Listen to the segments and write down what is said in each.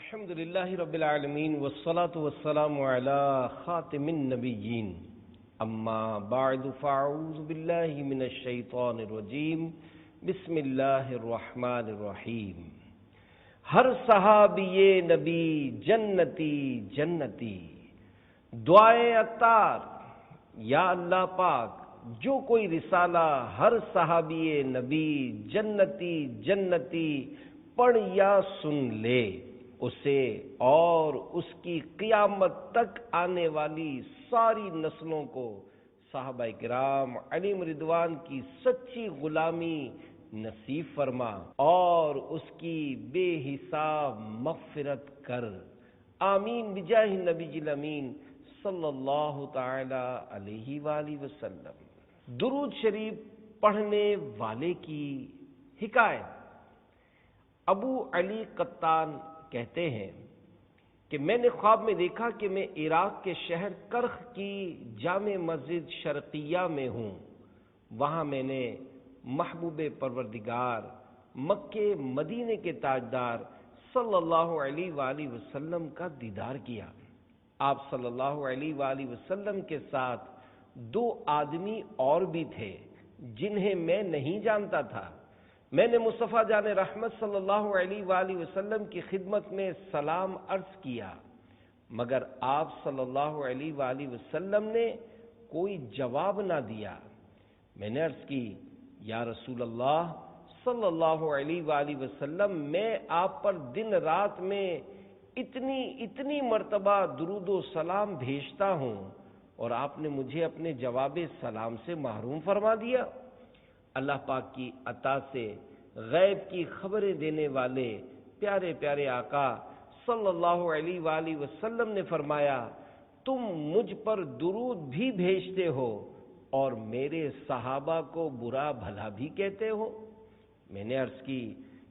الحمد للہ رب العالمین والصلاة والسلام علی خاتم النبیین اما بعد فاعوذ باللہ من الشیطان الرجیم بسم اللہ الرحمن الرحیم۔ ہر صحابی نبی جنتی جنتی، دعائے عطار یا اللہ پاک جو کوئی رسالہ ہر صحابی نبی جنتی جنتی پڑھ یا سن لے، اسے اور اس کی قیامت تک آنے والی ساری نسلوں کو صحابہ کرام علیہم رضوان کی سچی غلامی نصیب فرما اور اس کی بے حساب مغفرت کر، آمین بجاہ نبی الامین صلی اللہ تعالی علیہ وآلہ وسلم۔ درود شریف پڑھنے والے کی حکایت۔ ابو علی قطان کہتے ہیں کہ میں نے خواب میں دیکھا کہ میں عراق کے شہر کرخ کی جامع مسجد شرقیہ میں ہوں۔ وہاں میں نے محبوب پروردگار مکے مدینے کے تاجدار صلی اللہ علیہ وآلہ وسلم کا دیدار کیا۔ آپ صلی اللہ علیہ وآلہ وسلم کے ساتھ دو آدمی اور بھی تھے جنہیں میں نہیں جانتا تھا۔ میں نے مصطفیٰ جان رحمت صلی اللہ علیہ وآلہ وسلم کی خدمت میں سلام عرض کیا، مگر آپ صلی اللہ علیہ وآلہ وسلم نے کوئی جواب نہ دیا۔ میں نے عرض کی، یا رسول اللہ صلی اللہ علیہ وآلہ وسلم، میں آپ پر دن رات میں اتنی مرتبہ درود و سلام بھیجتا ہوں اور آپ نے مجھے اپنے جواب سلام سے محروم فرما دیا۔ اللہ پاک کی عطا سے غیب کی خبریں دینے والے پیارے پیارے آقا صلی اللہ علیہ وآلہ وسلم نے فرمایا، تم مجھ پر درود بھی بھیجتے ہو اور میرے صحابہ کو برا بھلا بھی کہتے ہو۔ میں نے عرض کی،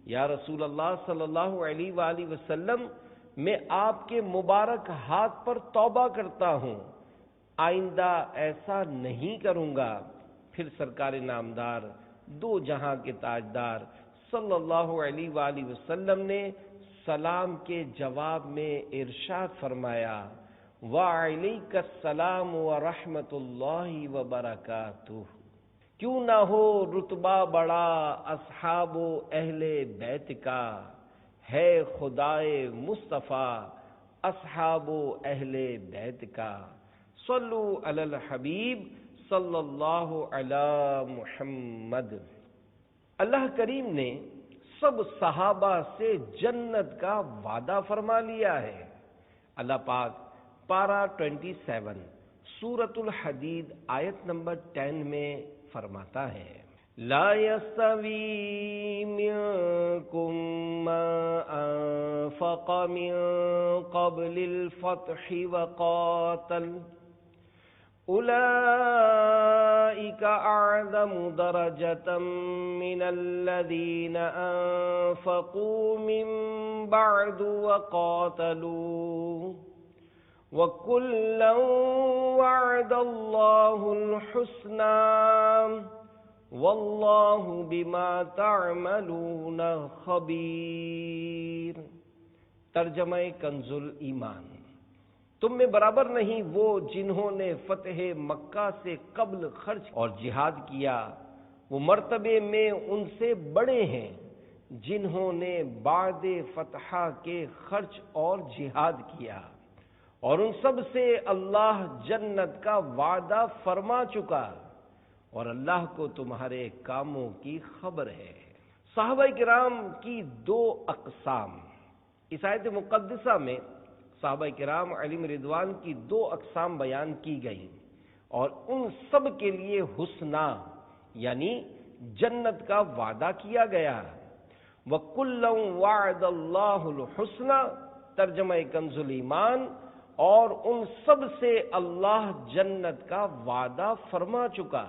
یا رسول اللہ صلی اللہ علیہ وآلہ وسلم، میں آپ کے مبارک ہاتھ پر توبہ کرتا ہوں، آئندہ ایسا نہیں کروں گا۔ پھر سرکار نامدار دو جہاں کے تاجدار صلی اللہ علیہ وآلہ وسلم نے سلام کے جواب میں ارشاد فرمایا، وعلیک السلام ورحمۃ اللہ وبرکاتہ۔ کیوں نہ ہو رتبہ بڑا اصحاب و اہل بیت کا، ہے خدائے مصطفیٰ اصحاب و اہل بیت کا۔ صلو علی الحبیب صلی اللہ علی محمد۔ اللہ کریم نے سب صحابہ سے جنت کا وعدہ فرما لیا ہے۔ اللہ پاک پارہ 27 سورۃ الحدید آیت نمبر 10 میں فرماتا ہے، لا يستوی منکم من انفق من قبل الفتح وقاتل اولئک اعظم درجة من الذین انفقوا من بعد وقاتلوا وکلا وعد اللہ الحسنى واللہ بما تعملون خبیر۔ ترجمہ کنز الایمان۔ تم میں برابر نہیں وہ جنہوں نے فتح مکہ سے قبل خرچ اور جہاد کیا، وہ مرتبے میں ان سے بڑے ہیں جنہوں نے بعد فتح کے خرچ اور جہاد کیا، اور ان سب سے اللہ جنت کا وعدہ فرما چکا، اور اللہ کو تمہارے کاموں کی خبر ہے۔ صحابہ کرام کی دو اقسام۔ اس آیت مقدسہ میں صحابہ کرام علیہم رضوان کی دو اقسام بیان کی گئی، اور ان سب کے لیے حسنہ یعنی جنت کا وعدہ کیا گیا۔ وَكُلًّا وَعَدَ اللَّهُ الْحُسْنَى ترجمہ کنز الایمان، اور ان سب سے اللہ جنت کا وعدہ فرما چکا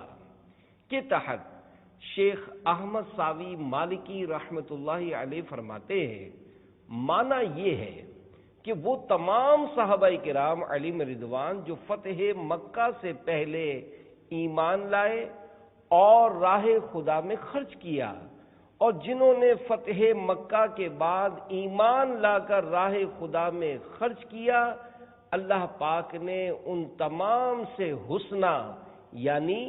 کے تحت شیخ احمد ساوی مالکی رحمۃ اللہ علیہ فرماتے ہیں، معنی یہ ہے کہ وہ تمام صحابہ کرام علیہم رضوان جو فتح مکہ سے پہلے ایمان لائے اور راہ خدا میں خرچ کیا اور جنہوں نے فتح مکہ کے بعد ایمان لا کر راہ خدا میں خرچ کیا، اللہ پاک نے ان تمام سے حسنہ یعنی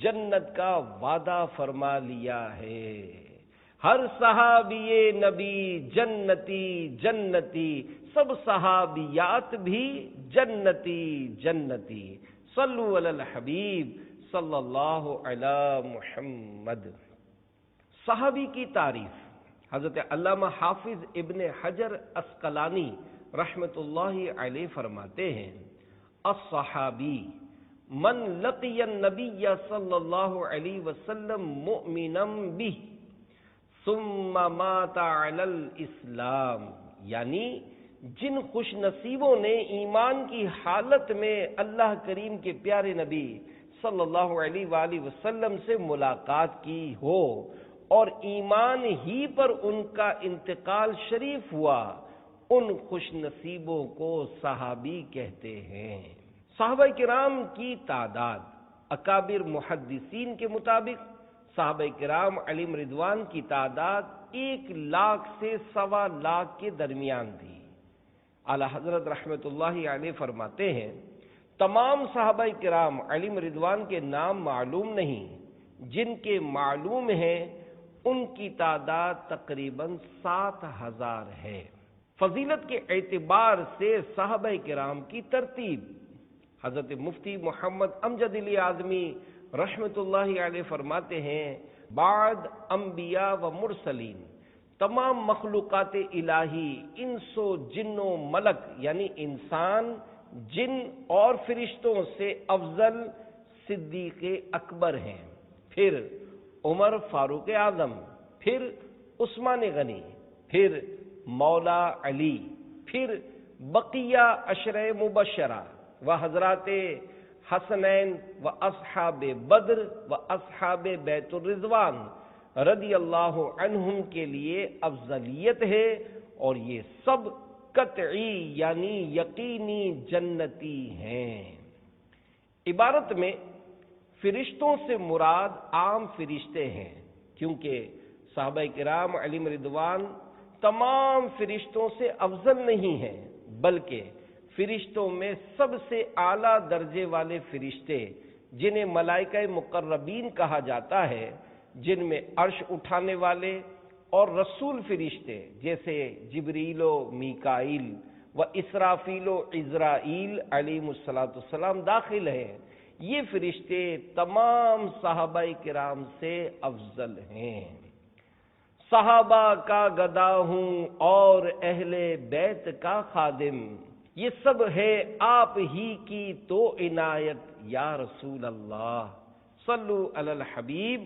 جنت کا وعدہ فرما لیا ہے۔ ہر صحابی نبی جنتی جنتی، سب صحابیات بھی جنتی جنتی۔ صلو علی الحبیب صلی اللہ علی محمد۔ صحابی کی تعریف حضرت علامہ حافظ ابن حجر عسقلانی رحمۃ اللہ علیہ فرماتے ہیں، الصحابی من لقی النبی صلی اللہ علیہ وسلم مؤمنا بہ ثم مات علی الاسلام، یعنی جن خوش نصیبوں نے ایمان کی حالت میں اللہ کریم کے پیارے نبی صلی اللہ علیہ وآلہ وسلم سے ملاقات کی ہو اور ایمان ہی پر ان کا انتقال شریف ہوا، ان خوش نصیبوں کو صحابی کہتے ہیں۔ صحابہ کرام کی تعداد اکابر محدثین کے مطابق صحابہ کرام علیہم رضوان کی تعداد 1,00,000 سے 1,25,000 کے درمیان تھی۔ اعلی حضرت رحمۃ اللہ علیہ فرماتے ہیں، تمام صحابہ کرام علیہم رضوان کے نام معلوم نہیں، جن کے معلوم ہیں ان کی تعداد تقریباً 7,000 ہے۔ فضیلت کے اعتبار سے صحابہ کرام کی ترتیب حضرت مفتی محمد امجد علی اعظمی رحمۃ اللہ علیہ فرماتے ہیں، بعد انبیاء و مرسلین، تمام مخلوقات الہی انس و جن و ملک یعنی انسان، جن اور فرشتوں سے افضل صدیق اکبر ہیں، پھر عمر فاروق اعظم، پھر عثمان غنی، پھر مولا علی، پھر بقیہ عشرہ مبشرہ و حضرات حسنین و اصحاب بدر و اصحاب بیت الرضوان رضی اللہ عنہم کے لیے افضلیت ہے، اور یہ سب قطعی یعنی یقینی جنتی ہیں۔ عبارت میں فرشتوں سے مراد عام فرشتے ہیں، کیونکہ صحابہ کرام علیہم رضوان تمام فرشتوں سے افضل نہیں ہیں، بلکہ فرشتوں میں سب سے اعلیٰ درجے والے فرشتے جنہیں ملائکہ مقربین کہا جاتا ہے، جن میں عرش اٹھانے والے اور رسول فرشتے جیسے جبریل و میکائیل و اسرافیل و عزرائیل علیہم السلام داخل ہیں، یہ فرشتے تمام صحابہ کرام سے افضل ہیں۔ صحابہ کا گدا ہوں اور اہل بیت کا خادم، یہ سب ہے آپ ہی کی تو عنایت یا رسول اللہ۔ صلو علی الحبیب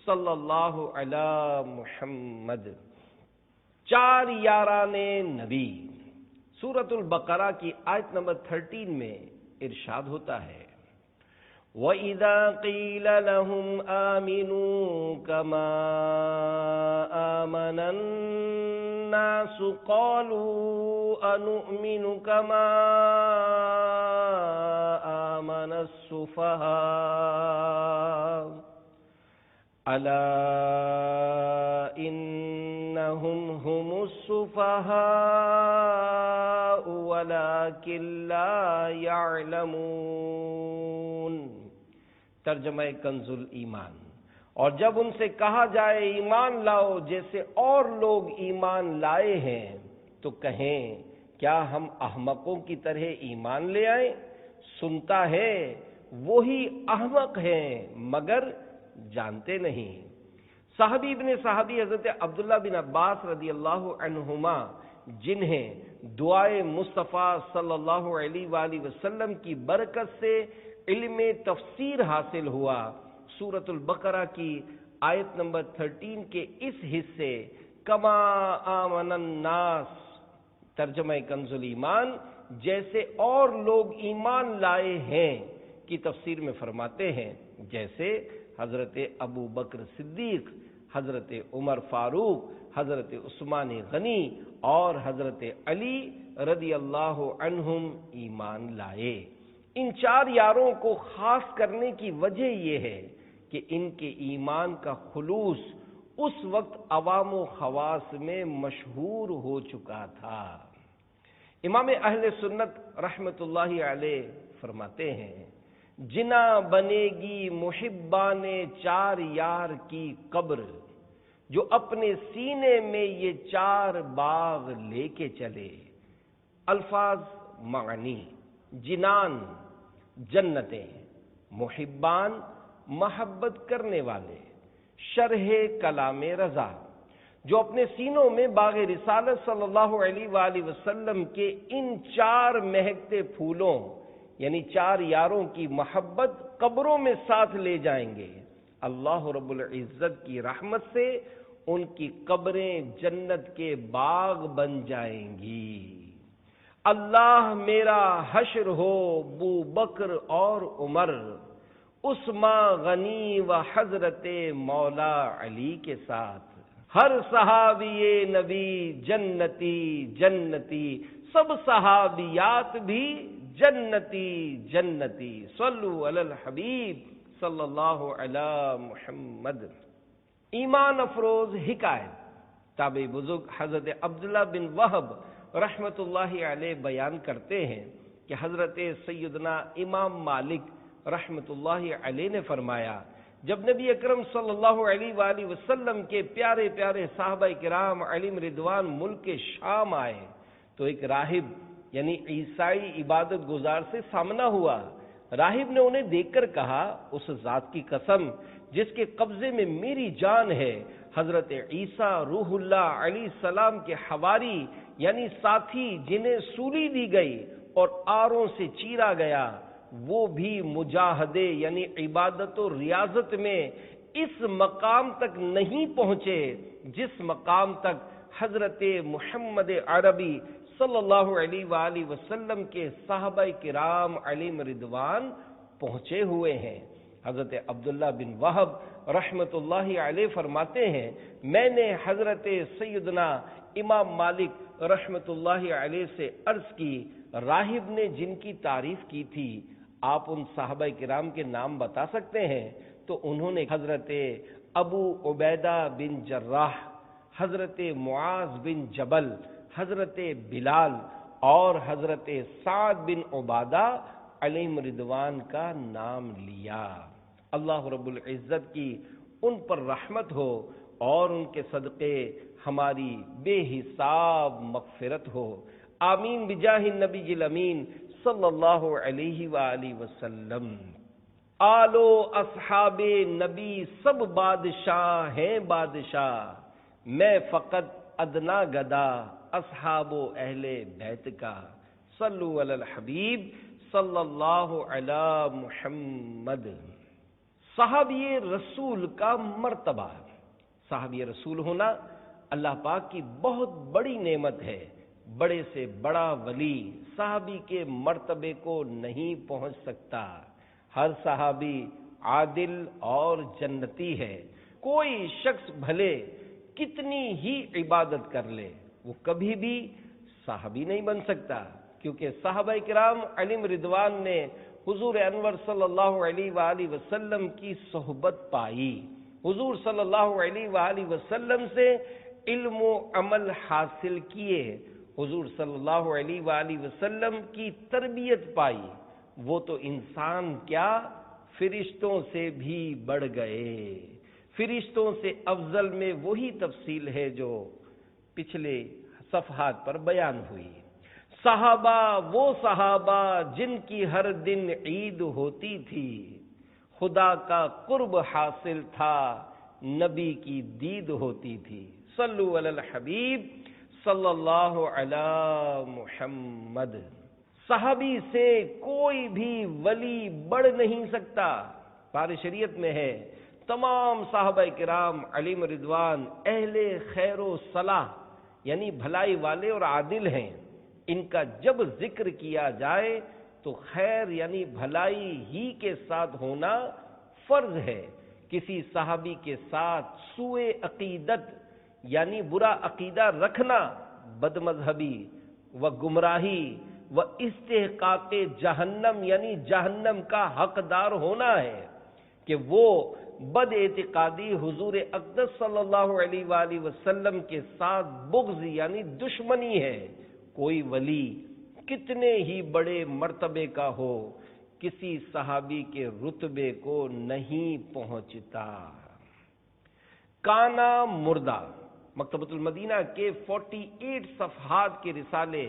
صلی اللہ علی محمد۔ 4 یاران نبی، سورۃ البقرہ کی آیت نمبر 13 میں ارشاد ہوتا ہے، وَإِذَا قِيلَ لَهُمْ آمِنُوا كَمَا آمَنَ النَّاسُ قَالُوا أَنُؤْمِنُ كَمَا آمَنَ السُّفَهَاءُ أَلَا إِنَّهُمْ هُمُ السُّفَهَاءُ وَلَكِنْ لَا يَعْلَمُونَ۔ ترجمہ کنز ایمان۔ اور جب ان سے کہا جائے ایمان لاؤ جیسے اور لوگ ایمان لائے ہیں، تو کہیں کیا ہم احمقوں کی طرح ایمان لے آئیں؟ سنتا ہے وہی احمق ہیں مگر جانتے نہیں۔ صحابی ابن صحابی حضرت عبداللہ بن عباس رضی اللہ عنہما، جنہیں دعائے مصطفیٰ صلی اللہ علیہ وآلہ وسلم کی برکت سے علم تفسیر حاصل ہوا، سورۃ البقرہ کی آیت نمبر 13 کے اس حصے کما آمن الناس، ترجمہ کنز ایمان، جیسے اور لوگ ایمان لائے ہیں کی تفسیر میں فرماتے ہیں، جیسے حضرت ابو بکر صدیق، حضرت عمر فاروق، حضرت عثمان غنی اور حضرت علی رضی اللہ عنہم ایمان لائے۔ ان 4 یاروں کو خاص کرنے کی وجہ یہ ہے کہ ان کے ایمان کا خلوص اس وقت عوام و خواص میں مشہور ہو چکا تھا۔ امام اہل سنت رحمت اللہ علیہ فرماتے ہیں، جنا بنے گی محبان چار یار کی قبر، جو اپنے سینے میں یہ چار باغ لے کے چلے۔ الفاظ معنی: جنان جنتیں، محبان محبت کرنے والے، شرح کلام رضا، جو اپنے سینوں میں باغ رسالت صلی اللہ علیہ وآلہ وسلم کے ان چار مہکتے پھولوں یعنی چار یاروں کی محبت قبروں میں ساتھ لے جائیں گے۔ اللہ رب العزت کی رحمت سے ان کی قبریں جنت کے باغ بن جائیں گی۔ اللہ میرا حشر ہو ابو بکر اور عمر، عثمان غنی و حضرت مولا علی کے ساتھ، ہر صحابی نبی جنتی جنتی، سب صحابیات بھی جنتی جنتی، صلو علی الحبیب صلی اللہ علی محمد۔ ایمان افروز حکایت تابعی بزرگ حضرت عبداللہ بن وہب رحمت اللہ علیہ بیان کرتے ہیں کہ حضرت سیدنا امام مالک رحمت اللہ علیہ نے فرمایا، جب نبی اکرم صلی اللہ علیہ وآلہ وسلم کے پیارے پیارے صحابہ کرام علیہم رضوان ملک شام آئے تو ایک راہب یعنی عیسائی عبادت گزار سے سامنا ہوا۔ راہب نے انہیں دیکھ کر کہا، اس ذات کی قسم جس کے قبضے میں میری جان ہے، حضرت عیسیٰ روح اللہ علیہ السلام کے حواری یعنی ساتھی جنہیں سولی دی گئی اور آروں سے چیرا گیا، وہ بھی مجاہدے یعنی عبادت و ریاضت میں اس مقام تک نہیں پہنچے جس مقام تک حضرت محمد عربی صلی اللہ علیہ وآلہ وسلم کے صحابہ کرام علیہم رضوان پہنچے ہوئے ہیں۔ حضرت عبداللہ بن وہب رحمت اللہ علیہ فرماتے ہیں، میں نے حضرت سیدنا امام مالک رحمت اللہ علیہ سے عرض کی، راہب نے جن کی تعریف کی تھی آپ ان صحابہ کرام کے نام بتا سکتے ہیں؟ تو انہوں نے حضرت ابو عبیدہ بن جراح، حضرت معاذ بن جبل، حضرت بلال اور حضرت سعد بن عبادہ علیہم رضوان کا نام لیا۔ اللہ رب العزت کی ان پر رحمت ہو اور ان کے صدقے ہماری بے حساب مغفرت ہو، آمین بجاہ النبی الامین صلی اللہ علیہ وآلہ وسلم۔ آل و اصحاب نبی سب بادشاہ ہیں بادشاہ، میں فقط ادنا گدا اصحاب و اہل بیت کا، صلو علی الحبیب صلی اللہ علی محمد۔ صحابی رسول کا مرتبہ، صحابی رسول ہونا اللہ پاک کی بہت بڑی نعمت ہے۔ بڑے سے بڑا ولی صحابی کے مرتبے کو نہیں پہنچ سکتا۔ ہر صحابی عادل اور جنتی ہے۔ کوئی شخص بھلے کتنی ہی عبادت کر لے، وہ کبھی بھی صحابی نہیں بن سکتا، کیونکہ صحابہ کرام علیہم رضوان نے حضور انور صلی اللہ علیہ وآلہ وسلم کی صحبت پائی، حضور صلی اللہ علیہ وآلہ وسلم سے علم و عمل حاصل کیے، حضور صلی اللہ علیہ وآلہ وسلم کی تربیت پائی۔ وہ تو انسان کیا فرشتوں سے بھی بڑھ گئے۔ فرشتوں سے افضل میں وہی تفصیل ہے جو پچھلے صفحات پر بیان ہوئی۔ صحابہ وہ صحابہ جن کی ہر دن عید ہوتی تھی، خدا کا قرب حاصل تھا، نبی کی دید ہوتی تھی، صلو علی الحبیب صلی اللہ علی محمد۔ صحابی سے کوئی بھی ولی بڑھ نہیں سکتا۔ پار شریعت میں ہے، تمام صحابہ کرام علیہم رضوان اہل خیر و صلاح یعنی بھلائی والے اور عادل ہیں۔ ان کا جب ذکر کیا جائے تو خیر یعنی بھلائی ہی کے ساتھ ہونا فرض ہے۔ کسی صحابی کے ساتھ سوء عقیدت یعنی برا عقیدہ رکھنا بد مذہبی و گمراہی و استحقاق جہنم یعنی جہنم کا حقدار ہونا ہے، کہ وہ بد اعتقادی حضور اقدس صلی اللہ علیہ وآلہ وسلم کے ساتھ بغض یعنی دشمنی ہے۔ کوئی ولی کتنے ہی بڑے مرتبے کا ہو، کسی صحابی کے رتبے کو نہیں پہنچتا۔ کانا مردہ، مکتبۃ المدینہ کے 48 صفحات کے رسالے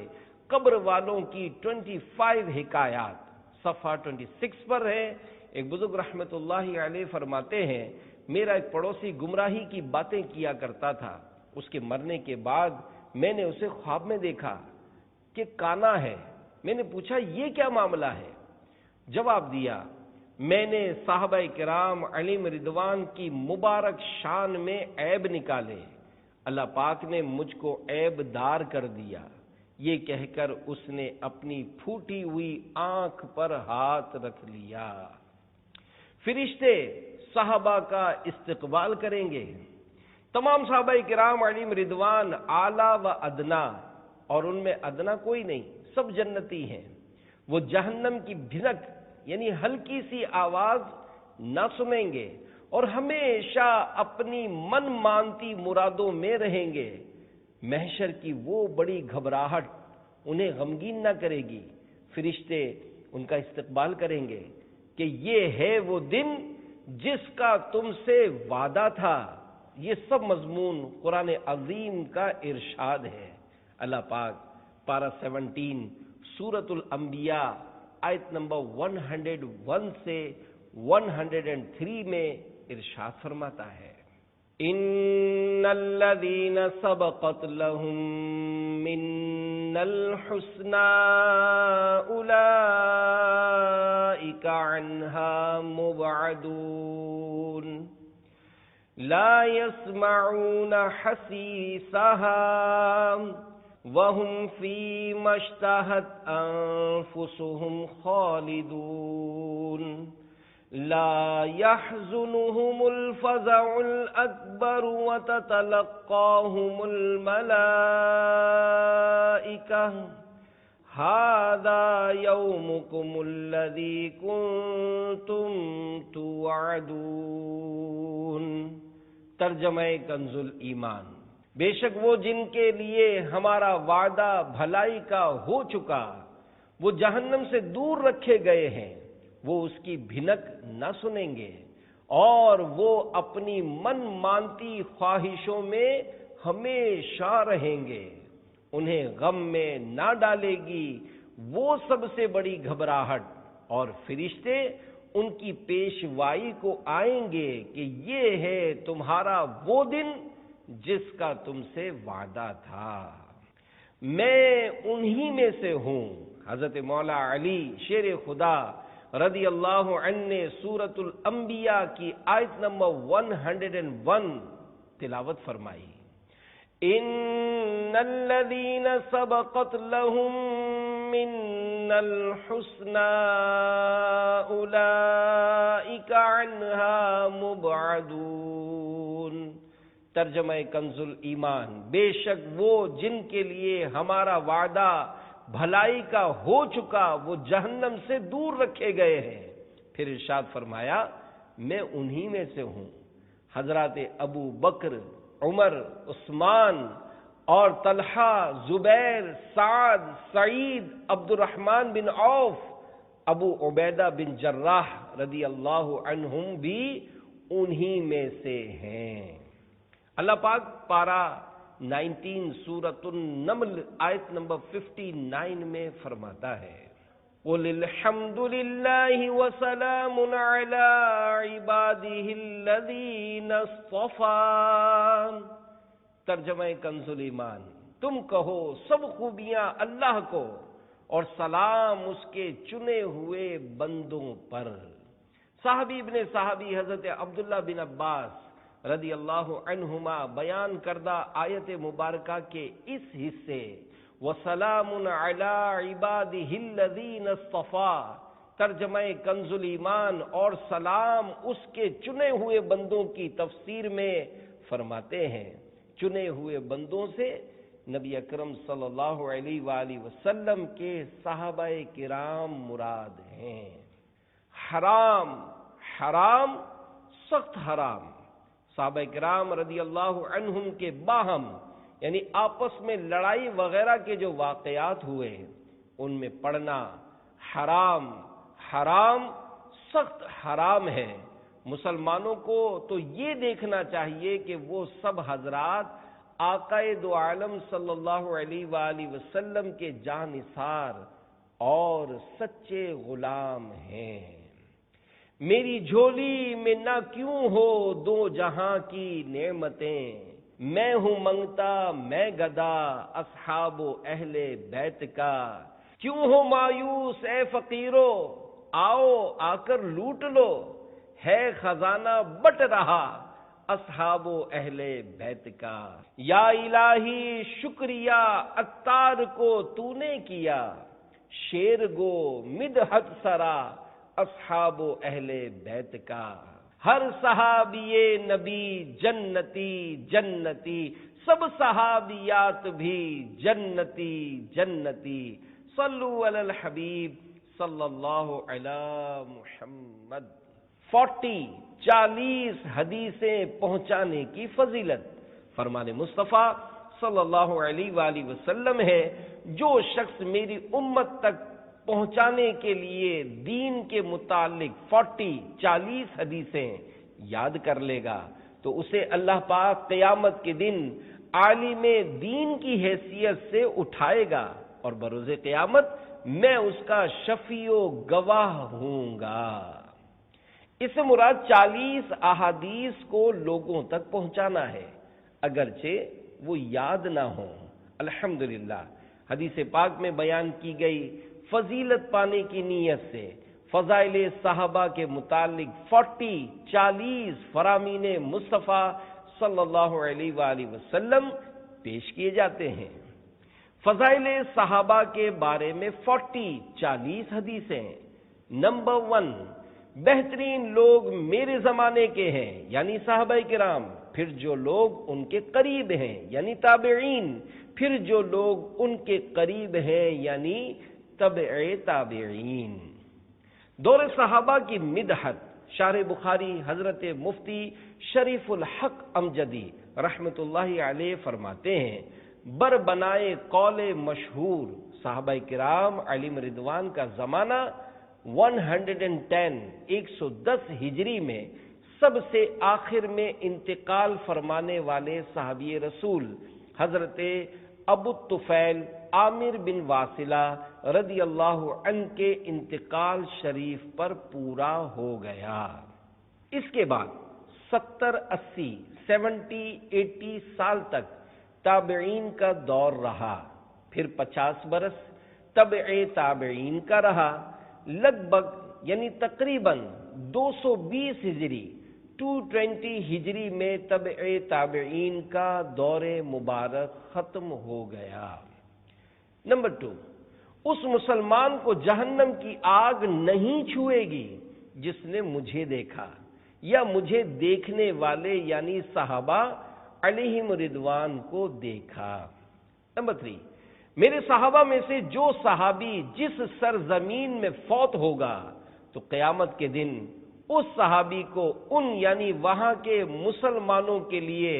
قبر والوں کی 25 حکایات صفحہ 26 پر ہے۔ ایک بزرگ رحمت اللہ علیہ فرماتے ہیں، میرا ایک پڑوسی گمراہی کی باتیں کیا کرتا تھا، اس کے مرنے کے بعد میں نے اسے خواب میں دیکھا کہ کانا ہے۔ میں نے پوچھا یہ کیا معاملہ ہے؟ جواب دیا، میں نے صحابہ کرام علیہم رضوان کی مبارک شان میں عیب نکالے، اللہ پاک نے مجھ کو عیب دار کر دیا۔ یہ کہہ کر اس نے اپنی پھوٹی ہوئی آنکھ پر ہاتھ رکھ لیا۔ فرشتے صحابہ کا استقبال کریں گے۔ تمام صحابہ کرام علیہم رضوان اعلیٰ و ادنا، اور ان میں ادنا کوئی نہیں، سب جنتی ہیں۔ وہ جہنم کی بھنک یعنی ہلکی سی آواز نہ سنیں گے اور ہمیشہ اپنی من مانتی مرادوں میں رہیں گے۔ محشر کی وہ بڑی گھبراہٹ انہیں غمگین نہ کرے گی۔ فرشتے ان کا استقبال کریں گے کہ یہ ہے وہ دن جس کا تم سے وعدہ تھا۔ یہ سب مضمون قرآن عظیم کا ارشاد ہے۔ اللہ پاک پارہ 17 سورۃ الانبیاء آیت نمبر 101 سے 103 میں ارشاد فرماتا ہے، ان الذین سبقت لهم من الحسنى اولئک عنها مبعدون لا يسمعون حسیسها وهم فيما اشتهت انفسهم خالدون لا يحزنهم الفزع الأكبر وتتلقاهم الملائكة هذا يومكم الذي كنتم توعدون۔ ترجمہ کنز الایمان، بے شک وہ جن کے لیے ہمارا وعدہ بھلائی کا ہو چکا، وہ جہنم سے دور رکھے گئے ہیں، وہ اس کی بھنک نہ سنیں گے اور وہ اپنی من مانتی خواہشوں میں ہمیشہ رہیں گے۔ انہیں غم میں نہ ڈالے گی وہ سب سے بڑی گھبراہٹ، اور فرشتے ان کی پیشوائی کو آئیں گے کہ یہ ہے تمہارا وہ دن جس کا تم سے وعدہ تھا۔ میں انہی میں سے ہوں۔ حضرت مولا علی شیر خدا رضی اللہ عنہ نے سورۃ الانبیاء کی آیت نمبر 101 تلاوت فرمائی، ان الذین سبقت لهم من الحسنى اولئک عنها مبعدون۔ ترجمہ کنز الایمان، بے شک وہ جن کے لیے ہمارا وعدہ بھلائی کا ہو چکا وہ جہنم سے دور رکھے گئے ہیں۔ پھر ارشاد فرمایا میں انہی میں سے ہوں۔ حضرات ابو بکر، عمر، عثمان اور طلحہ، زبیر، سعد، سعید، عبد الرحمن بن عوف، ابو عبیدہ بن جراح رضی اللہ عنہم بھی انہی میں سے ہیں۔ اللہ پاک پارہ 19 سورۃ النمل آیت نمبر 59 میں فرماتا ہے، قُلِ الْحَمْدُ لِلَّهِ وَسَلَامٌ عَلَىٰ عِبَادِهِ الَّذِينَ اصْطَفَىٰ۔ ترجمہ کنز الایمان، تم کہو سب خوبیاں اللہ کو اور سلام اس کے چنے ہوئے بندوں پر۔ صحابی ابن صحابی حضرت عبداللہ بن عباس رضی اللہ عنہما بیان کردہ آیت مبارکہ کے اس حصے وَسَلَامٌ عَلَىٰ عِبَادِهِ الَّذِينَ اصْطَفَىٰ ترجمہ کنز الایمان اور سلام اس کے چنے ہوئے بندوں کی تفسیر میں فرماتے ہیں، چنے ہوئے بندوں سے نبی اکرم صلی اللہ علیہ وآلہ وسلم کے صحابہ کرام مراد ہیں۔ حرام حرام سخت حرام. صحابہ کرام رضی اللہ عنہم کے باہم یعنی آپس میں لڑائی وغیرہ کے جو واقعات ہوئے ان میں پڑھنا حرام حرام سخت حرام ہے. مسلمانوں کو تو یہ دیکھنا چاہیے کہ وہ سب حضرات آقائے دو عالم صلی اللہ علیہ وآلہ وسلم کے جانثار اور سچے غلام ہیں. میری جھولی میں نہ کیوں ہو دو جہاں کی نعمتیں، میں ہوں منگتا میں گدا اصحاب و اہل بیت کا. کیوں ہو مایوس اے فقیرو، آؤ آ کر لوٹ لو، ہے خزانہ بٹ رہا اصحاب و اہل بیت کا. یا الہی شکریہ عطار کو تو نے کیا، شیر گو مدحت سرا اصحاب و اہل بیت کا. ہر صحابی نبی جنتی جنتی، سب صحابیات بھی جنتی جنتی. صلو علی الحبیب صلی اللہ علی محمد. 40 حدیثیں پہنچانے کی فضیلت. فرمان مصطفیٰ صلی اللہ علیہ وآلہ وسلم ہے، جو شخص میری امت تک پہنچانے کے لیے دین کے متعلق 40 حدیثیں یاد کر لے گا تو اسے اللہ پاک قیامت کے دن عالم دین کی حیثیت سے اٹھائے گا اور بروز قیامت میں اس کا شفیع و گواہ ہوں گا. اس سے مراد 40 احادیث کو لوگوں تک پہنچانا ہے اگرچہ وہ یاد نہ ہوں. الحمدللہ حدیث پاک میں بیان کی گئی فضیلت پانے کی نیت سے فضائل صحابہ کے متعلق 40 فرامین مصطفیٰ صلی اللہ علیہ وآلہ وسلم پیش کیے جاتے ہیں. فضائل صحابہ کے بارے میں 40 حدیثیں. نمبر 1، بہترین لوگ میرے زمانے کے ہیں یعنی صحابہ کرام، پھر جو لوگ ان کے قریب ہیں یعنی تابعین، پھر جو لوگ ان کے قریب ہیں یعنی تبع تابعین. دور صحابہ کی مدحت. شارح بخاری حضرت مفتی شریف الحق امجدی رحمت اللہ علیہ فرماتے ہیں، بر بنائے قول مشہور صحابہ کرام علیہم رضوان کا زمانہ 110 ہجری میں سب سے آخر میں انتقال فرمانے والے صحابی رسول حضرت ابو الطفیل عامر بن واصلہ رضی اللہ عنہ کے انتقال شریف پر پورا ہو گیا. اس کے بعد 70 سال تک تابعین کا دور رہا، پھر 50 برس تبع تابعین کا رہا. لگ بھگ یعنی تقریباً 220 ہجری 220 ہجری میں تبع تابعین کا دور مبارک ختم ہو گیا. نمبر 2، اس مسلمان کو جہنم کی آگ نہیں چھوئے گی جس نے مجھے دیکھا یا مجھے دیکھنے والے یعنی صحابہ علیہم رضوان کو دیکھا. نمبر 3، میرے صحابہ میں سے جو صحابی جس سرزمین میں فوت ہوگا تو قیامت کے دن اس صحابی کو ان یعنی وہاں کے مسلمانوں کے لیے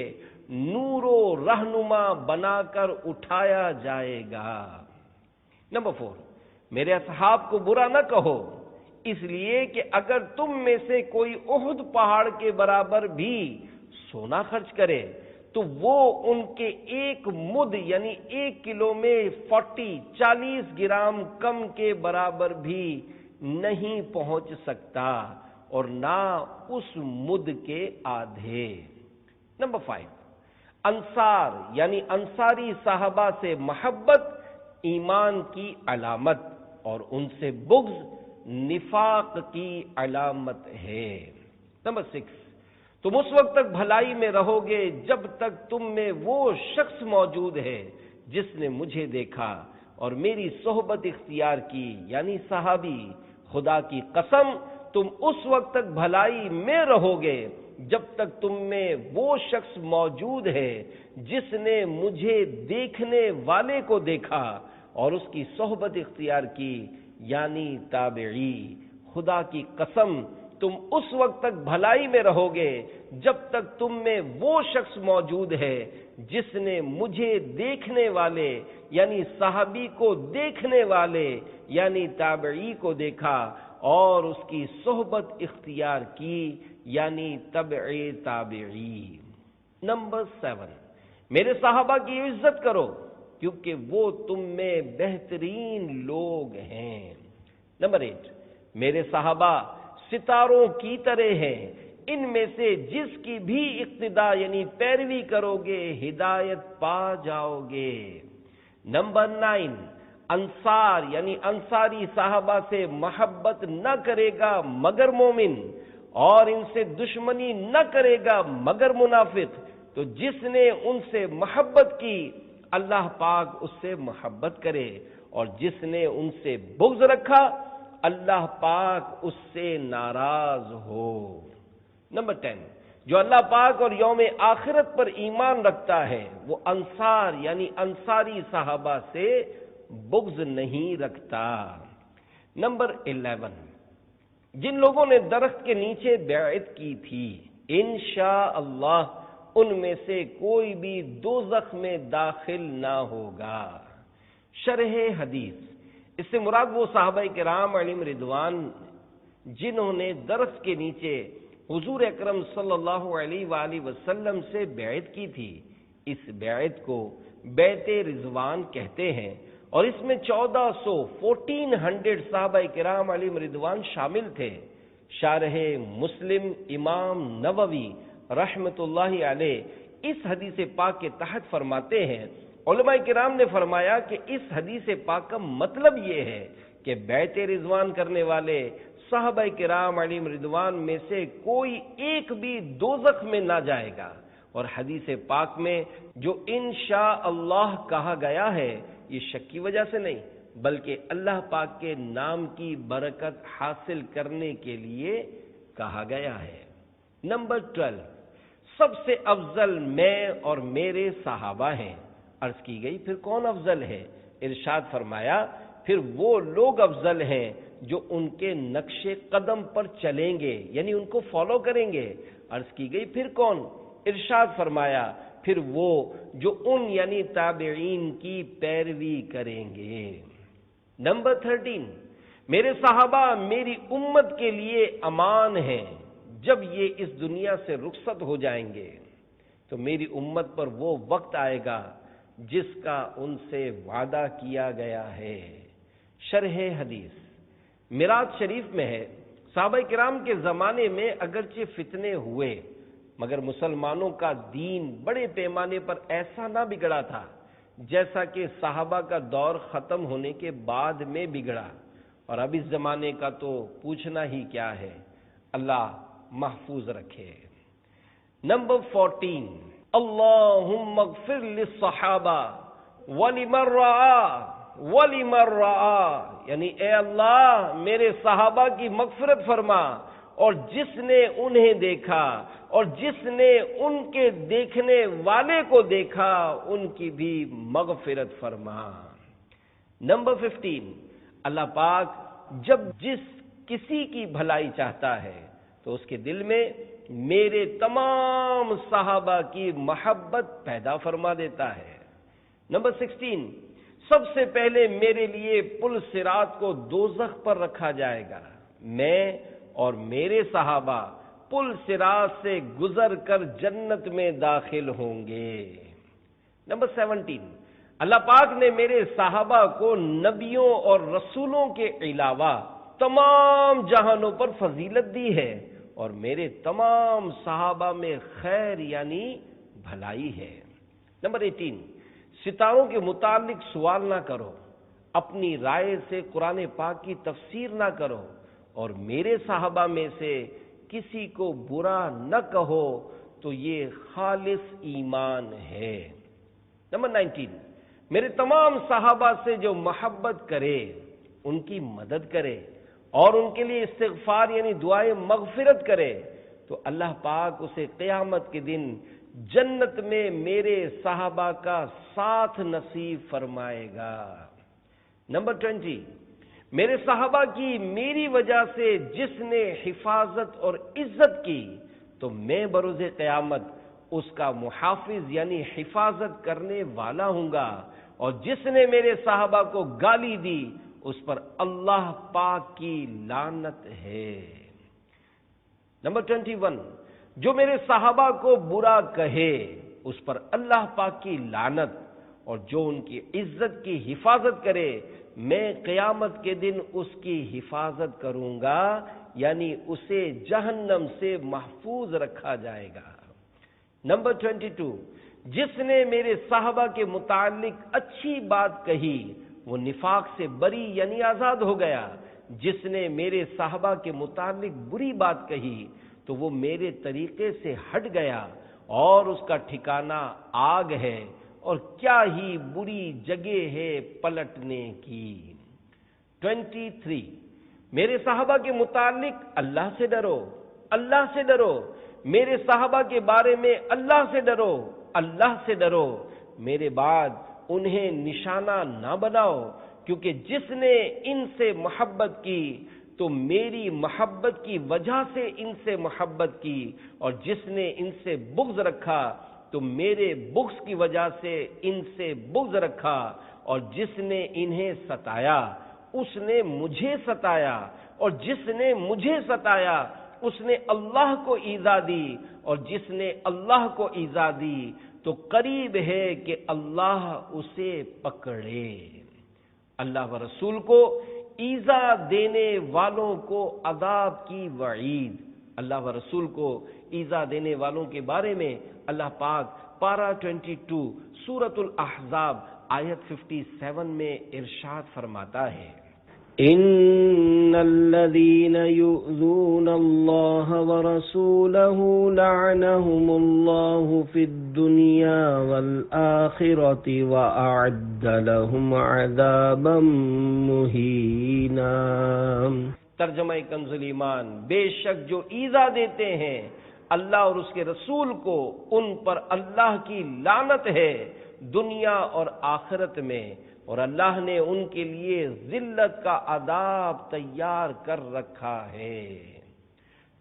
نور و رہنما بنا کر اٹھایا جائے گا. نمبر 4، میرے اصحاب کو برا نہ کہو، اس لیے کہ اگر تم میں سے کوئی احد پہاڑ کے برابر بھی سونا خرچ کرے تو وہ ان کے ایک مد یعنی 1 کلو میں 40 گرام کم کے برابر بھی نہیں پہنچ سکتا اور نہ اس مد کے آدھے. نمبر 5، انصار یعنی انصاری صحابہ سے محبت ایمان کی علامت اور ان سے بغض نفاق کی علامت ہے. نمبر 6، تم اس وقت تک بھلائی میں رہو گے جب تک تم میں وہ شخص موجود ہے جس نے مجھے دیکھا اور میری صحبت اختیار کی یعنی صحابی. خدا کی قسم تم اس وقت تک بھلائی میں رہو گے جب تک تم میں وہ شخص موجود ہے جس نے مجھے دیکھنے والے کو دیکھا اور اس کی صحبت اختیار کی یعنی تابعی. خدا کی قسم تم اس وقت تک بھلائی میں رہو گے جب تک تم میں وہ شخص موجود ہے جس نے مجھے دیکھنے والے یعنی صحابی کو دیکھنے والے یعنی تابعی کو دیکھا اور اس کی صحبت اختیار کی یعنی تبع تابعی۔ نمبر 7، میرے صحابہ کی عزت کرو کیونکہ وہ تم میں بہترین لوگ ہیں۔ نمبر 8، میرے صحابہ ستاروں کی طرح ہیں، ان میں سے جس کی بھی اقتداء یعنی پیروی کرو گے ہدایت پا جاؤ گے۔ نمبر 9، انصار یعنی انصاری صحابہ سے محبت نہ کرے گا مگر مومن، اور ان سے دشمنی نہ کرے گا مگر منافق۔ تو جس نے ان سے محبت کی اللہ پاک اس سے محبت کرے، اور جس نے ان سے بغض رکھا اللہ پاک اس سے ناراض ہو۔ نمبر 10، جو اللہ پاک اور یوم آخرت پر ایمان رکھتا ہے وہ انصار یعنی انصاری صحابہ سے بغض نہیں رکھتا۔ نمبر 11، جن لوگوں نے درخت کے نیچے بیعت کی تھی انشاءاللہ ان میں سے کوئی بھی دوزخ میں داخل نہ ہوگا۔ شرح حدیث، اس سے مراد وہ صحابہ کرام علیہم رضوان جنہوں نے درخت کے نیچے حضور اکرم صلی اللہ علیہ وآلہ وسلم سے بیعت کی تھی، اس بیعت کو بیعت رضوان کہتے ہیں، اور اس میں 1400 صحابہ کرام علیہم رضوان شامل تھے۔ شارح مسلم امام نووی رحمت اللہ علیہ اس حدیث پاک کے تحت فرماتے ہیں، علماء کرام نے فرمایا کہ اس حدیث پاک کا مطلب یہ ہے کہ بیعت رضوان کرنے والے صحابہ کرام علیہم رضوان میں سے کوئی ایک بھی دوزخ میں نہ جائے گا۔ اور حدیث پاک میں جو انشاءاللہ کہا گیا ہے یہ شک کی وجہ سے نہیں بلکہ اللہ پاک کے نام کی برکت حاصل کرنے کے لیے کہا گیا ہے۔ نمبر 12، سب سے افضل میں اور میرے صحابہ ہیں۔ عرض کی گئی پھر کون افضل ہے؟ ارشاد فرمایا پھر وہ لوگ افضل ہیں جو ان کے نقش قدم پر چلیں گے یعنی ان کو فالو کریں گے۔ عرض کی گئی پھر کون؟ ارشاد فرمایا پھر وہ جو ان یعنی تابعین کی پیروی کریں گے۔ نمبر 13، میرے صحابہ میری امت کے لیے امان ہیں، جب یہ اس دنیا سے رخصت ہو جائیں گے تو میری امت پر وہ وقت آئے گا جس کا ان سے وعدہ کیا گیا ہے۔ شرح حدیث، معراج شریف میں ہے صحابہ کرام کے زمانے میں اگرچہ فتنے ہوئے مگر مسلمانوں کا دین بڑے پیمانے پر ایسا نہ بگڑا تھا جیسا کہ صحابہ کا دور ختم ہونے کے بعد میں بگڑا، اور اب اس زمانے کا تو پوچھنا ہی کیا ہے، اللہ محفوظ رکھے۔ نمبر 14، اللہم اغفر للصحابہ ولمن رعا یعنی اے اللہ میرے صحابہ کی مغفرت فرما، اور جس نے انہیں دیکھا اور جس نے ان کے دیکھنے والے کو دیکھا ان کی بھی مغفرت فرما۔ نمبر 15، اللہ پاک جب جس کسی کی بھلائی چاہتا ہے تو اس کے دل میں میرے تمام صحابہ کی محبت پیدا فرما دیتا ہے۔ نمبر 16، سب سے پہلے میرے لیے پل صراط کو دوزخ پر رکھا جائے گا، میں اور میرے صحابہ پل صراط سے گزر کر جنت میں داخل ہوں گے۔ نمبر 17، اللہ پاک نے میرے صحابہ کو نبیوں اور رسولوں کے علاوہ تمام جہانوں پر فضیلت دی ہے، اور میرے تمام صحابہ میں خیر یعنی بھلائی ہے۔ نمبر 18، ستاروں کے متعلق سوال نہ کرو، اپنی رائے سے قرآن پاک کی تفسیر نہ کرو، اور میرے صحابہ میں سے کسی کو برا نہ کہو تو یہ خالص ایمان ہے۔ نمبر 19، میرے تمام صحابہ سے جو محبت کرے ان کی مدد کرے اور ان کے لیے استغفار یعنی دعائے مغفرت کرے تو اللہ پاک اسے قیامت کے دن جنت میں میرے صحابہ کا ساتھ نصیب فرمائے گا۔ نمبر 20، میرے صحابہ کی میری وجہ سے جس نے حفاظت اور عزت کی تو میں بروز قیامت اس کا محافظ یعنی حفاظت کرنے والا ہوں گا، اور جس نے میرے صحابہ کو گالی دی اس پر اللہ پاک کی لعنت ہے۔ نمبر 21، جو میرے صحابہ کو برا کہے اس پر اللہ پاک کی لعنت، اور جو ان کی عزت کی حفاظت کرے میں قیامت کے دن اس کی حفاظت کروں گا، یعنی اسے جہنم سے محفوظ رکھا جائے گا۔ نمبر 22، جس نے میرے صحابہ کے متعلق اچھی بات کہی وہ نفاق سے بری یعنی آزاد ہو گیا، جس نے میرے صحابہ کے متعلق بری بات کہی تو وہ میرے طریقے سے ہٹ گیا اور اس کا ٹھکانہ آگ ہے، اور کیا ہی بری جگہ ہے پلٹنے کی۔ 23، میرے صحابہ کے متعلق اللہ سے ڈرو، اللہ سے ڈرو، میرے صحابہ کے بارے میں اللہ سے ڈرو، اللہ سے ڈرو، میرے بعد انہیں نشانہ نہ بناؤ، کیونکہ جس نے ان سے محبت کی تو میری محبت کی وجہ سے ان سے محبت کی، اور جس نے ان سے بغض رکھا تو میرے بغض کی وجہ سے ان سے بغض رکھا، اور جس نے انہیں ستایا اس نے مجھے ستایا، اور جس نے مجھے ستایا اس نے اللہ کو ایذا دی، اور جس نے اللہ کو ایذا دی تو قریب ہے کہ اللہ اسے پکڑے۔ اللہ و رسول کو ایذا دینے والوں کو عذاب کی وعید۔ اللہ و رسول کو ایذا دینے والوں کے بارے میں اللہ پاک پارہ 22 سورۃ الاحزاب آیت 57 میں ارشاد فرماتا ہے، ان الذين يؤذون الله ورسوله لعنهم الله في الدنيا والآخرة وأعد لهم عذابا مهينا۔ ترجمہ کنز ایمان، بے شک جو ایذا دیتے ہیں اللہ اور اس کے رسول کو ان پر اللہ کی لعنت ہے دنیا اور آخرت میں، اور اللہ نے ان کے لیے ذلت کا عذاب تیار کر رکھا ہے۔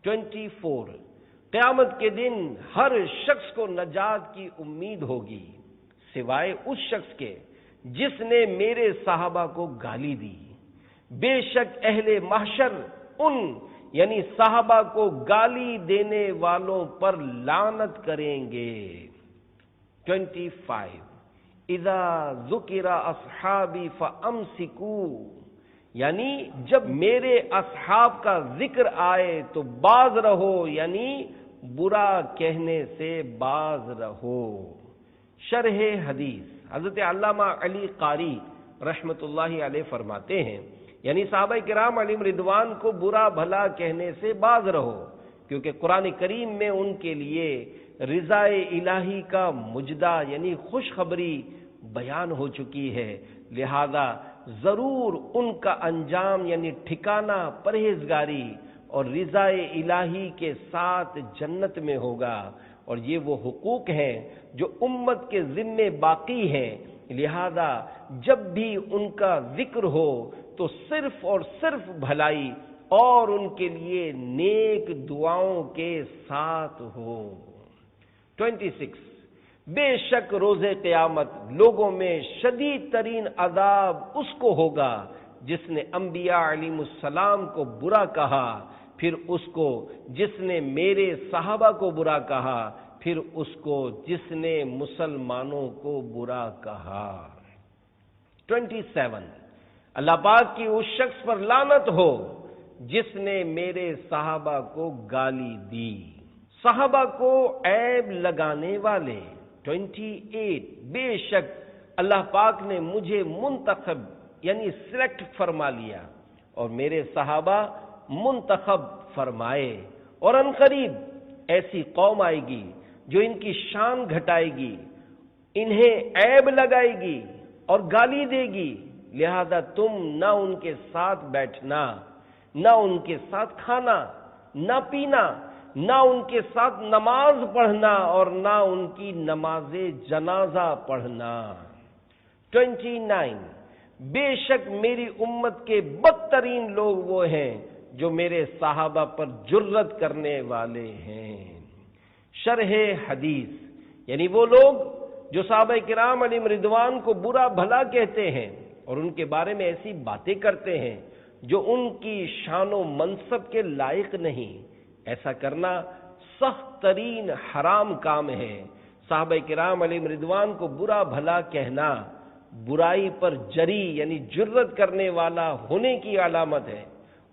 24، قیامت کے دن ہر شخص کو نجات کی امید ہوگی سوائے اس شخص کے جس نے میرے صحابہ کو گالی دی، بے شک اہل محشر ان یعنی صحابہ کو گالی دینے والوں پر لعنت کریں گے۔ 25، اذا ذکر اصحابی فامسکوا، یعنی جب میرے اصحاب کا ذکر آئے تو باز رہو، یعنی برا کہنے سے باز رہو۔ شرح حدیث، حضرت علامہ علی قاری رحمت اللہ علیہ فرماتے ہیں، یعنی صحابہ کرام علیہم رضوان کو برا بھلا کہنے سے باز رہو، کیونکہ قرآن کریم میں ان کے لیے رضا الہی کا مجدہ یعنی خوشخبری بیان ہو چکی ہے، لہذا ضرور ان کا انجام یعنی ٹھکانہ پرہیزگاری اور رضا الہی کے ساتھ جنت میں ہوگا، اور یہ وہ حقوق ہیں جو امت کے ذمے باقی ہیں، لہذا جب بھی ان کا ذکر ہو تو صرف اور صرف بھلائی اور ان کے لیے نیک دعاؤں کے ساتھ ہو۔ 26، بے شک روز قیامت لوگوں میں شدید ترین عذاب اس کو ہوگا جس نے انبیاء علیہم السلام کو برا کہا، پھر اس کو جس نے میرے صحابہ کو برا کہا، پھر اس کو جس نے مسلمانوں کو برا کہا۔ 27، اللہ پاک کی اس شخص پر لعنت ہو جس نے میرے صحابہ کو گالی دی، صحابہ کو عیب لگانے والے۔ 28، بے شک اللہ پاک نے مجھے منتخب یعنی سلیکٹ فرما لیا اور میرے صحابہ منتخب فرمائے، اور ان قریب ایسی قوم آئے گی جو ان کی شان گھٹائے گی، انہیں عیب لگائے گی اور گالی دے گی، لہذا تم نہ ان کے ساتھ بیٹھنا، نہ ان کے ساتھ کھانا، نہ پینا، نہ ان کے ساتھ نماز پڑھنا اور نہ ان کی نماز جنازہ پڑھنا۔ 29، بے شک میری امت کے بدترین لوگ وہ ہیں جو میرے صحابہ پر جرت کرنے والے ہیں۔ شرح حدیث یعنی وہ لوگ جو صحابہ کرام علیہم رضوان کو برا بھلا کہتے ہیں اور ان کے بارے میں ایسی باتیں کرتے ہیں جو ان کی شان و منصب کے لائق نہیں، ایسا کرنا سخت ترین حرام کام ہے۔ صحابہ کرام علیہم رضوان کو برا بھلا کہنا برائی پر جری یعنی جرت کرنے والا ہونے کی علامت ہے،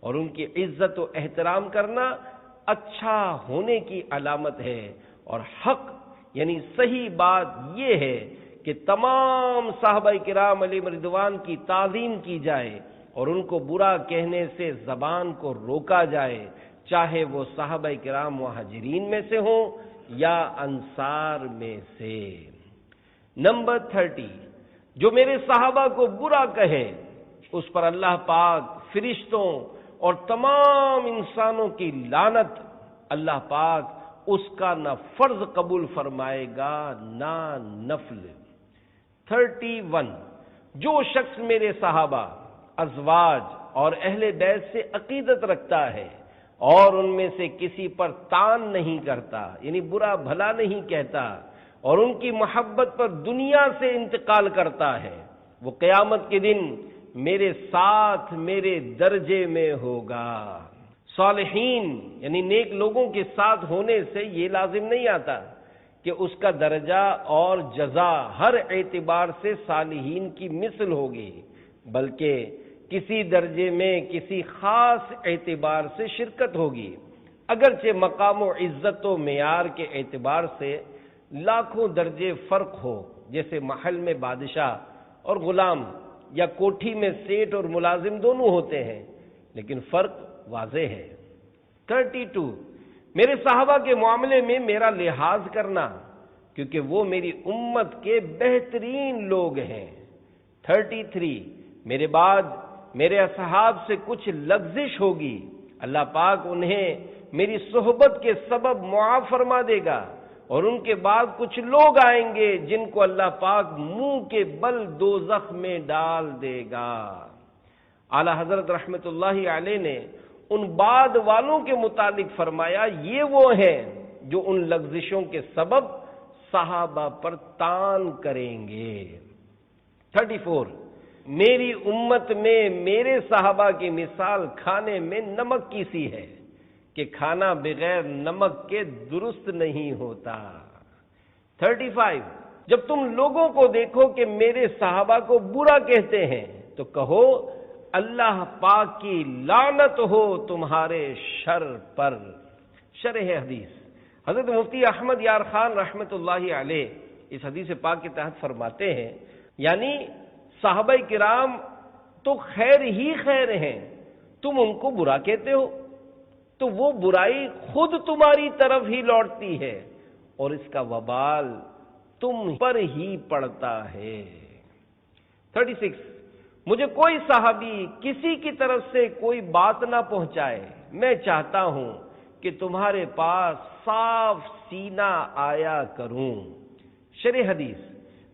اور ان کی عزت و احترام کرنا اچھا ہونے کی علامت ہے۔ اور حق یعنی صحیح بات یہ ہے کہ تمام صحابہ کرام علیہم رضوان کی تعظیم کی جائے اور ان کو برا کہنے سے زبان کو روکا جائے، چاہے وہ صحابہ کرام مہاجرین میں سے ہوں یا انصار میں سے۔ نمبر 30، جو میرے صحابہ کو برا کہے اس پر اللہ پاک، فرشتوں اور تمام انسانوں کی لعنت، اللہ پاک اس کا نہ فرض قبول فرمائے گا نہ نفل۔ 31، جو شخص میرے صحابہ، ازواج اور اہل بیت سے عقیدت رکھتا ہے اور ان میں سے کسی پر طعن نہیں کرتا یعنی برا بھلا نہیں کہتا اور ان کی محبت پر دنیا سے انتقال کرتا ہے، وہ قیامت کے دن میرے ساتھ میرے درجے میں ہوگا۔ صالحین یعنی نیک لوگوں کے ساتھ ہونے سے یہ لازم نہیں آتا کہ اس کا درجہ اور جزا ہر اعتبار سے صالحین کی مثل ہوگی، بلکہ کسی درجے میں کسی خاص اعتبار سے شرکت ہوگی، اگرچہ مقام و عزت و معیار کے اعتبار سے لاکھوں درجے فرق ہو، جیسے محل میں بادشاہ اور غلام یا کوٹھی میں سیٹ اور ملازم دونوں ہوتے ہیں، لیکن فرق واضح ہے۔ 32، میرے صحابہ کے معاملے میں میرا لحاظ کرنا کیونکہ وہ میری امت کے بہترین لوگ ہیں۔ 33، میرے بعد میرے اصحاب سے کچھ لغزش ہوگی، اللہ پاک انہیں میری صحبت کے سبب معاف فرما دے گا، اور ان کے بعد کچھ لوگ آئیں گے جن کو اللہ پاک منہ کے بل دوزخ میں ڈال دے گا۔ اعلی حضرت رحمت اللہ علیہ نے ان بعد والوں کے متعلق فرمایا، یہ وہ ہیں جو ان لغزشوں کے سبب صحابہ پر طعن کریں گے۔ 34، میری امت میں میرے صحابہ کی مثال کھانے میں نمک کی سی ہے کہ کھانا بغیر نمک کے درست نہیں ہوتا۔ 35، جب تم لوگوں کو دیکھو کہ میرے صحابہ کو برا کہتے ہیں تو کہو اللہ پاک کی لعنت ہو تمہارے شر پر۔ شرح حدیث، حضرت مفتی احمد یار خان رحمت اللہ علیہ اس حدیث پاک کے تحت فرماتے ہیں، یعنی صحابہ کرام تو خیر ہی خیر ہیں، تم ان کو برا کہتے ہو تو وہ برائی خود تمہاری طرف ہی لوٹتی ہے اور اس کا وبال تم پر ہی پڑتا ہے۔ 36، مجھے کوئی صحابی کسی کی طرف سے کوئی بات نہ پہنچائے، میں چاہتا ہوں کہ تمہارے پاس صاف سینہ آیا کروں۔ شرح حدیث،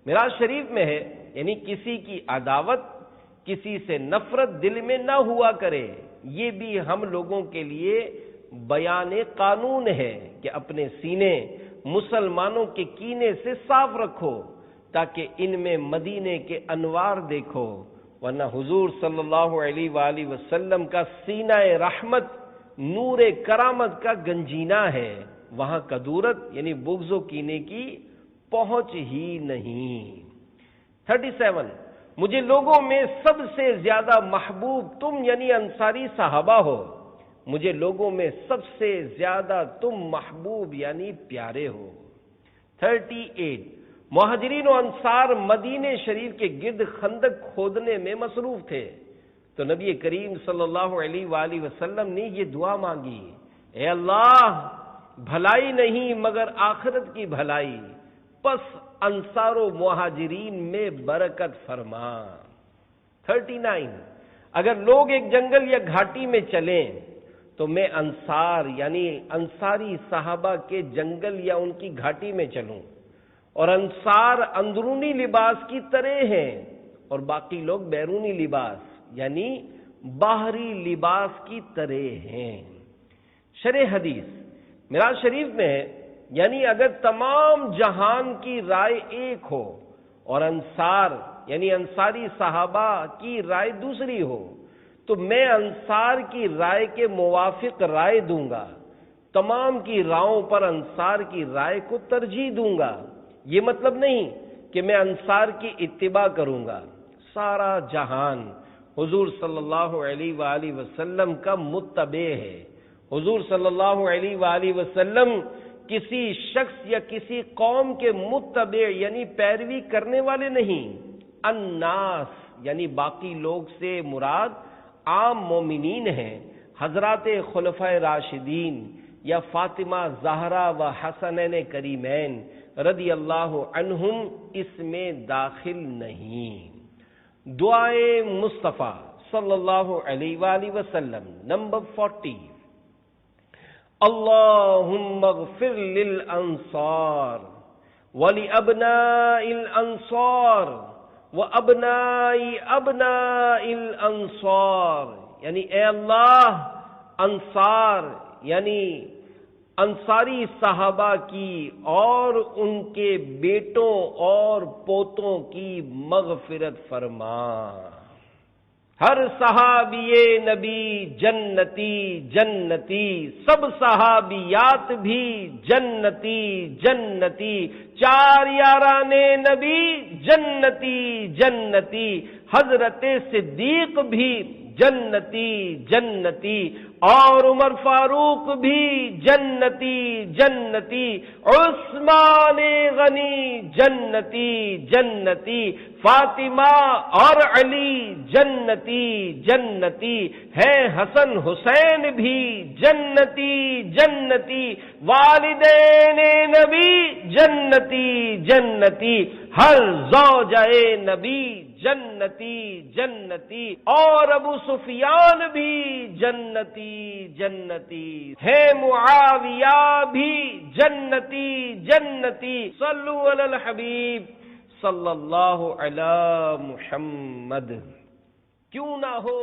معراج شریف میں ہے، یعنی کسی کی عداوت، کسی سے نفرت دل میں نہ ہوا کرے، یہ بھی ہم لوگوں کے لیے بیان قانون ہے کہ اپنے سینے مسلمانوں کے کینے سے صاف رکھو تاکہ ان میں مدینے کے انوار دیکھو، ورنہ حضور صلی اللہ علیہ وآلہ وسلم کا سینہ رحمت نور کرامت کا گنجینہ ہے، وہاں کدورت یعنی بغض و کینے کی پہنچ ہی نہیں۔ 37، مجھے لوگوں میں سب سے زیادہ محبوب تم یعنی انصاری صحابہ ہو، مجھے لوگوں میں سب سے زیادہ تم محبوب یعنی پیارے ہو۔ 38، مہاجرین و انصار مدینہ شریف کے گرد خندق کھودنے میں مصروف تھے تو نبی کریم صلی اللہ علیہ وآلہ وسلم نے یہ دعا مانگی، اے اللہ بھلائی نہیں مگر آخرت کی بھلائی، پس انصار و مہاجرین میں برکت فرما۔ 39، اگر لوگ ایک جنگل یا گھاٹی میں چلیں تو میں انصار یعنی انصاری صحابہ کے جنگل یا ان کی گھاٹی میں چلوں، اور انصار اندرونی لباس کی طرح ہیں، اور باقی لوگ بیرونی لباس یعنی باہری لباس کی طرح ہیں۔ شرح حدیث معراج شریف میں ہے، یعنی اگر تمام جہان کی رائے ایک ہو اور انصار یعنی انصاری صحابہ کی رائے دوسری ہو تو میں انصار کی رائے کے موافق رائے دوں گا، تمام کی راہوں پر انصار کی رائے کو ترجیح دوں گا۔ یہ مطلب نہیں کہ میں انصار کی اتباع کروں گا، سارا جہان حضور صلی اللہ علیہ وآلہ وسلم کا متبع ہے۔ حضور صلی اللہ علیہ وآلہ وسلم کسی شخص یا کسی قوم کے متبع یعنی پیروی کرنے والے نہیں۔ الناس یعنی باقی لوگ سے مراد عام مومنین ہیں۔ حضرات خلفائے راشدین یا فاطمہ زہرا و حسنین کریمین رضی اللہ عنہم اس میں داخل نہیں۔ دعائے مصطفیٰ صلی اللہ علیہ وآلہ وسلم نمبر 40۔ اللہم اغفر للانصار ولابناء الانصار وابناء ابناء الانصار، یعنی اے اللہ انصار یعنی انصاری صحابہ کی اور ان کے بیٹوں اور پوتوں کی مغفرت فرما۔ ہر صحابی نبی جنتی جنتی، سب صحابیات بھی جنتی جنتی، چار یاران نبی جنتی جنتی، حضرت صدیق بھی جنتی جنتی، اور عمر فاروق بھی جنتی جنتی، عثمان غنی جنتی جنتی، فاطمہ اور علی جنتی جنتی ہے، حسن حسین بھی جنتی جنتی، والدین نبی جنتی جنتی، ہر زوجہ نبی جنتی جنتی، اور ابو سفیان بھی جنتی جنتی ہے، معاویہ بھی جنتی جنتی۔ صلو علی الحبیب صلی اللہ علی محمد۔ کیوں نہ ہو